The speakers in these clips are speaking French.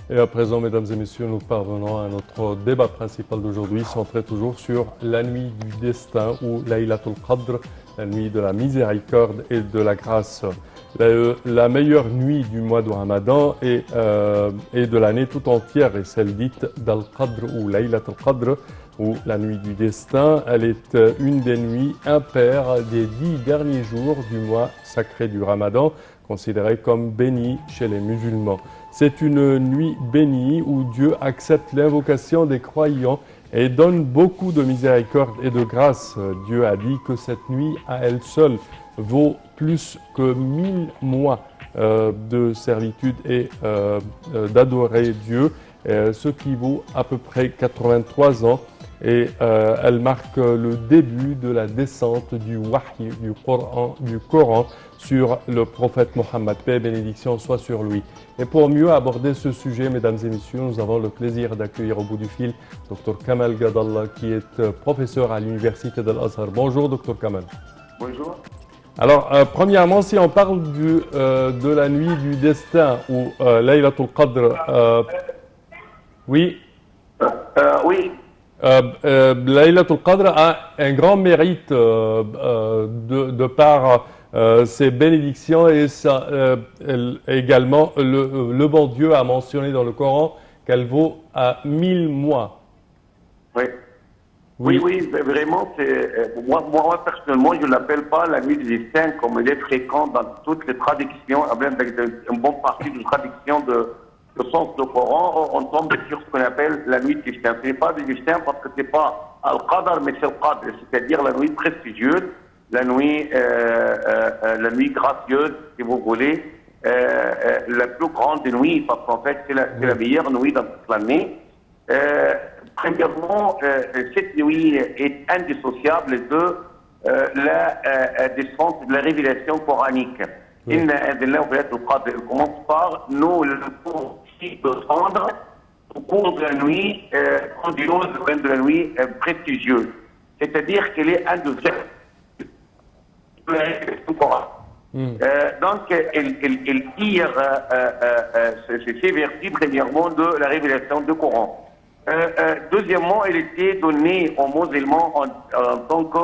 Et à présent, mesdames et messieurs, nous parvenons à notre débat principal d'aujourd'hui, centré toujours sur la nuit du destin ou Laylatul Qadr, la nuit de la miséricorde et de la grâce. La meilleure nuit du mois de Ramadan et de l'année tout entière est celle dite d'Al-Qadr ou Laylatul Qadr, ou la nuit du destin. Elle est une des nuits impaires des 10 derniers jours du mois sacré du Ramadan, considérée comme bénie chez les musulmans. C'est une nuit bénie où Dieu accepte l'invocation des croyants et donne beaucoup de miséricorde et de grâce. Dieu a dit que cette nuit, à elle seule, vaut plus que 1000 mois de servitude et d'adorer Dieu, ce qui vaut à peu près 83 ans. Et elle marque le début de la descente du wahy, du Coran sur le prophète Mohammed, paix et bénédiction soit sur lui. Et pour mieux aborder ce sujet, mesdames et messieurs, nous avons le plaisir d'accueillir au bout du fil Dr Kamal Gadallah, qui est professeur à l'université d'Al-Azhar. Bonjour Dr Kamal. Bonjour. Alors, premièrement, si on parle de la nuit du destin ou Laylatul Qadr, oui. Oui. Laylatul Qadr a un grand mérite de par ses bénédictions et également le bon Dieu a mentionné dans le Coran qu'elle vaut à 1000 mois. Oui. Oui, vraiment, moi, personnellement, je ne l'appelle pas la nuit du destin comme il est fréquent dans toutes les traductions, même avec une bonne partie de traductions de sens du Coran, on tombe sur ce qu'on appelle la nuit du destin. Ce n'est pas du destin parce que ce n'est pas Al-Qadr, mais c'est Al-Qadr, c'est-à-dire la nuit prestigieuse, la nuit gracieuse, si vous voulez, la plus grande des nuits, parce qu'en fait, c'est la meilleure nuit dans toute l'année. Premièrement, cette nuit est indissociable de la descente de la révélation coranique. Il commence par nous le cours de prendre au cours de la nuit grandiose, de la nuit prestigieuse. C'est-à-dire qu'elle est indissociable de la révélation coranique. Donc, elle tire ces versets, premièrement, de la révélation du Coran. Deuxièmement, elle était donnée aux musulmans en tant que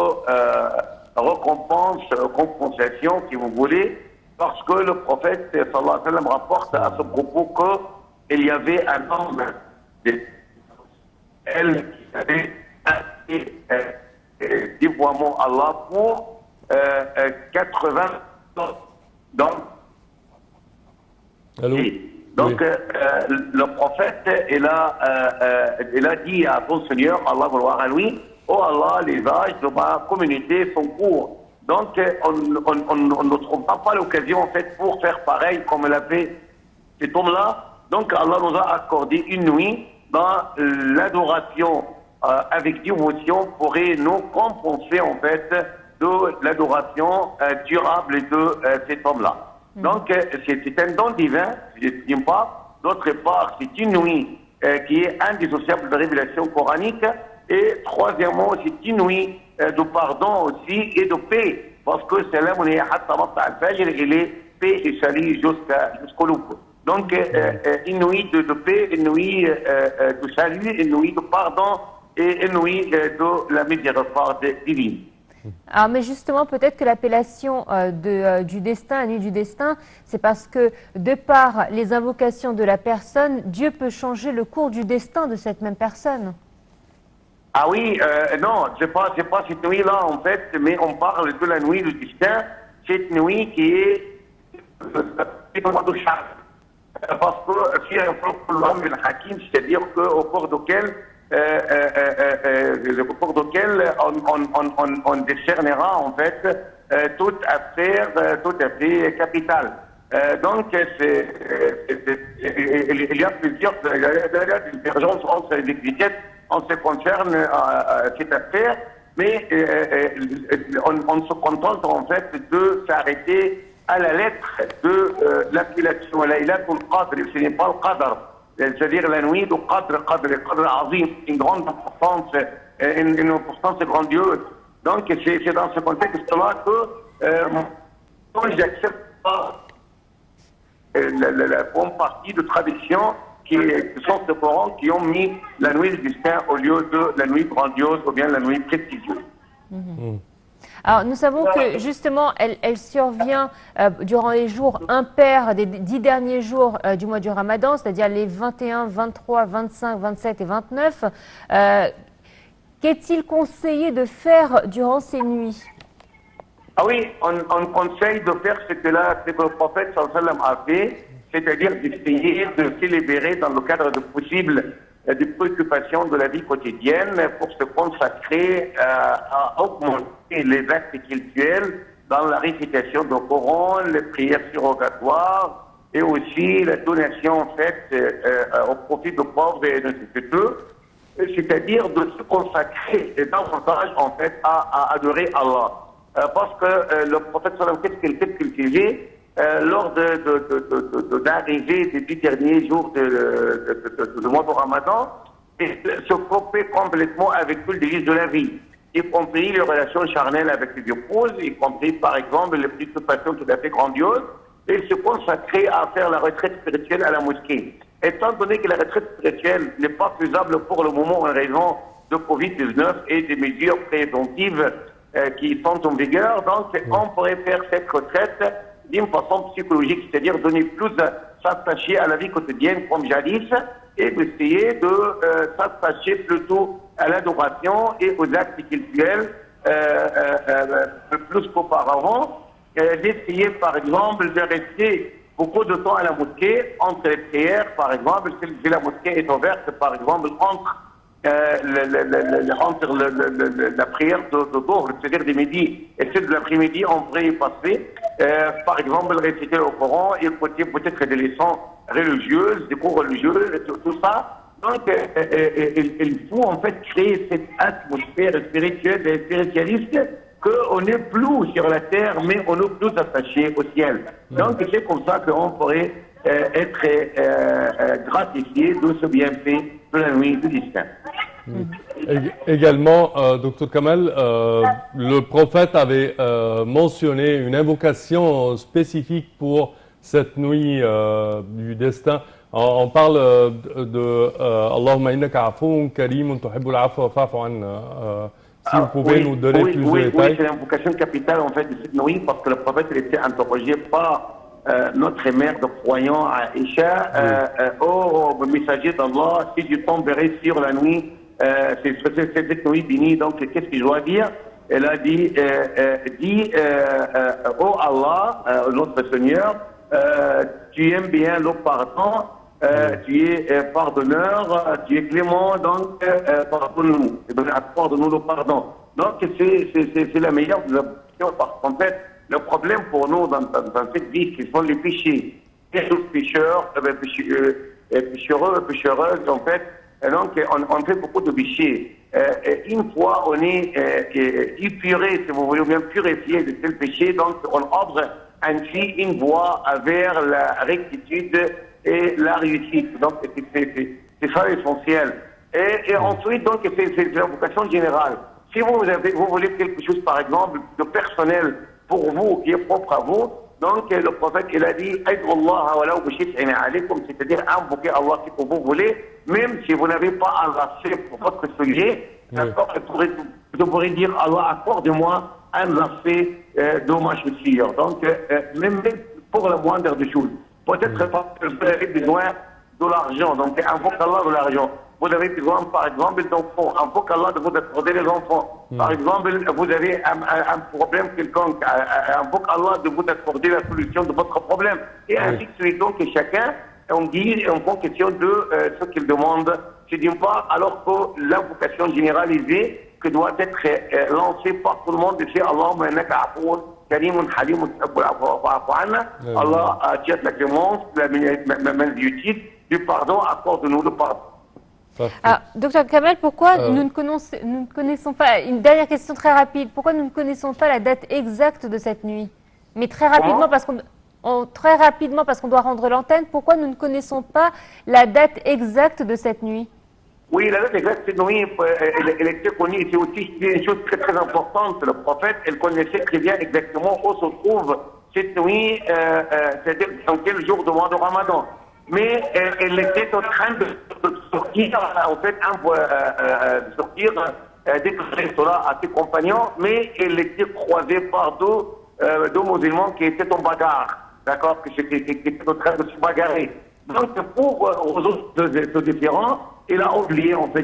récompense, compensation, si vous voulez, parce que le prophète sallallahu alayhi wa sallam rapporte à ce propos qu'il y avait un homme elle qui avait fait dévoiement à Allah pour 80 ans. Donc, Allô? Donc, le prophète, il a dit à son Seigneur, Allah vouloir à lui, oh Allah, les âges de ma communauté sont courts. Donc, on ne trouvera pas l'occasion, en fait, pour faire pareil comme l'a fait cet homme-là. Donc, Allah nous a accordé une nuit dans l'adoration avec dévotion pourrait nous compenser, en fait, de l'adoration durable de cet homme-là. Donc, c'est un don divin, d'une part. D'autre part, c'est une nuit qui est indissociable de la révélation coranique. Et troisièmement, c'est une nuit de pardon aussi et de paix. Parce que c'est là où il est paix et salut jusqu'au loup. Donc, une nuit de paix, une nuit de salut, une nuit de pardon et une nuit de la miséricorde divine. Alors, mais justement, peut-être que l'appellation du destin, la nuit du destin, c'est parce que de par les invocations de la personne, Dieu peut changer le cours du destin de cette même personne. Ah oui, non, c'est pas cette nuit-là en fait, mais on parle de la nuit du destin, cette nuit qui est parce que si un programme de Hakim, c'est-à-dire qu'au cours duquel on décernera en fait toute affaire capitale. Donc, il y a plusieurs divergences entre les exégètes en ce qui concerne cette affaire, mais on se contente en fait de s'arrêter à la lettre de l'appellation Laylatul Qadr, ce n'est pas le Qadr. C'est-à-dire la nuit du Qadr, Qadr Azim, une grande importance, une importance grandiose. Donc c'est dans ce contexte-là que j'accepte pas la bonne partie de tradition qui sont ce Coran qui ont mis la nuit du destin au lieu de la nuit grandiose ou bien la nuit prestigieuse. Alors, nous savons que justement, elle survient durant les jours impairs des 10 derniers jours du mois du Ramadan, c'est-à-dire les 21, 23, 25, 27 et 29. Qu'est-il conseillé de faire durant ces nuits? Ah oui, on conseille de faire ce que le prophète sallallahu alayhi wa sallam a fait, c'est-à-dire d'essayer de célébrer dans le cadre de possibles des préoccupations de la vie quotidienne pour se consacrer à augmenter les actes cultuels dans la récitation du Coran, les prières surrogatoires et aussi la donation faite au profit de pauvres et de nécessiteux, c'est-à-dire de se consacrer davantage en fait à adorer Allah. Parce que le prophète sallallahu alayhi wa sallam, qu'est-ce qu'il faisait lors d'arrivée des 10 derniers jours du mois de Ramadan, et se couper complètement avec tout le délice de la vie, y compris les relations charnelles avec les épouses, y compris par exemple les préoccupations tout à fait grandioses, et se consacrer à faire la retraite spirituelle à la mosquée. Étant donné que la retraite spirituelle n'est pas faisable pour le moment en raison de Covid-19 et des mesures préventives qui sont en vigueur, donc on pourrait faire cette retraite d'une façon psychologique, c'est-à-dire donner plus s'attacher à la vie quotidienne comme jadis et d'essayer de s'attacher plutôt à l'adoration et aux actes cultuels plus qu'auparavant, d'essayer par exemple de rester beaucoup de temps à la mosquée entre les prières, par exemple, si la mosquée est ouverte, par exemple, entre la prière de Dhuhr, c'est-à-dire du midi et celle de l'après-midi, on pourrait y passer, par exemple, réciter le Coran et écouter peut-être des leçons religieuses, des cours religieux, et tout ça. Donc, il faut en fait créer cette atmosphère spirituelle et spiritualiste qu'on n'est plus sur la terre, mais on est plus attaché au ciel. Donc, c'est comme ça qu'on pourrait être gratifié de ce bienfait de la nuit du destin. Également, Dr Kamel, le prophète avait mentionné une invocation spécifique pour cette nuit du destin. On parle de Allahumma innaka afoun karimun tuhibbul afwa fa'fu anna. Si vous pouvez nous donner plus de détails. Oui, c'est l'invocation capitale en fait de cette nuit parce que le prophète il était interrogé par notre mère de croyants Aïcha, ô messager d'Allah, si je tomberais sur la nuit, c'est cette nuit bénie, donc qu'est-ce que je dois dire? Elle a dit, ô Allah, notre Seigneur, tu aimes bien le pardon, tu es pardonneur, tu es clément, donc pardonne-nous, accorde-nous le pardon. Donc c'est la meilleure des options parce qu'en fait, le problème pour nous dans cette vie, ce sont les péchés. Et les pécheurs, péchereuses, en fait, donc on fait beaucoup de péchés. Une fois on est épuré, si vous voulez, ou bien purifié de tel péché, donc on ouvre ainsi une voie vers la rectitude et la réussite. Donc c'est ça l'essentiel. Et ensuite, donc c'est la vocation générale. Si vous voulez quelque chose, par exemple, de personnel, pour vous, qui est propre à vous, donc le prophète il a dit c'est-à-dire invoquer Allah si vous voulez, même si vous n'avez pas un lacet pour votre sujet, d'accord, vous pourrez dire Allah accorde-moi un lacet de ma chaussure. Donc même pour la moindre des choses. Peut-être parce que vous avez besoin de l'argent, donc invoque Allah de l'argent. Vous avez besoin, par exemple, d'enfants. Invoque Allah de vous accorder les enfants. Par exemple, vous avez un problème quelconque. Invoque Allah de vous accorder la solution de votre problème. Et ainsi de suite. Donc, chacun, on dit en fonction de ce qu'il demande. Je ne dis pas, alors que l'invocation généralisée que doit être lancée par tout le monde, c'est Allahumma innaka afoun karimun halimun tuhibbul afwa fa'fu anna. Allah, tu as la clémence, la miséricorde, du pardon, accorde-nous le pardon. Alors, Dr Kamel, pourquoi nous ne connaissons pas, une dernière question très rapide, pourquoi nous ne connaissons pas la date exacte de cette nuit? Mais très rapidement, parce qu'on doit rendre l'antenne, pourquoi nous ne connaissons pas la date exacte de cette nuit? Oui, la date exacte de cette nuit, elle était connue, c'est aussi une chose très très importante. Le prophète, elle connaissait très bien exactement où se trouve cette nuit, c'est-à-dire dans quel jour du mois de Ramadan. mais elle était en train de sortir, en fait, de sortir, déclarer cela à ses compagnons, mais elle était croisée par deux musulmans qui étaient en bagarre, d'accord, qui étaient en train de se bagarrer. Donc, pour résoudre ce différend, il a oublié, en fait,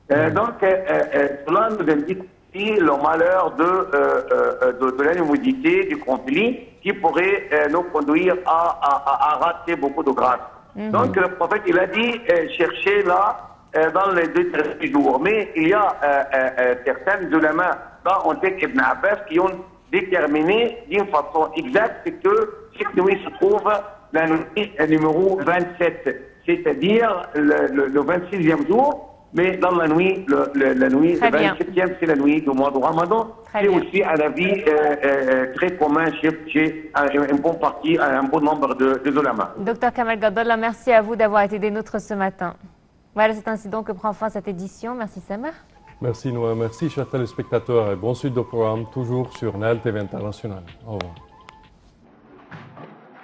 donc, cela nous indique aussi le malheur de l'animosité, du conflit, qui pourrait nous conduire à rater beaucoup de grâce. Donc, le prophète, il a dit, cherchez là, dans les 2 derniers jours. Mais il y a certains ulama, dans Ontek Ibn Abbas, qui ont déterminé d'une façon exacte que cette nuit se trouve la nuit numéro 27, c'est-à-dire le 26e jour. Mais dans la nuit, la nuit, le 27e, c'est la nuit du mois de Ramadan. C'est aussi un avis très commun chez une bonne partie, un bon nombre de ulama. Docteur Kamal Gadallah, merci à vous d'avoir été des nôtres ce matin. Voilà, c'est ainsi donc que prend fin cette édition. Merci Samar. Merci Noah, merci chers téléspectateurs et bon suite de programme toujours sur Nile TV International. Au revoir.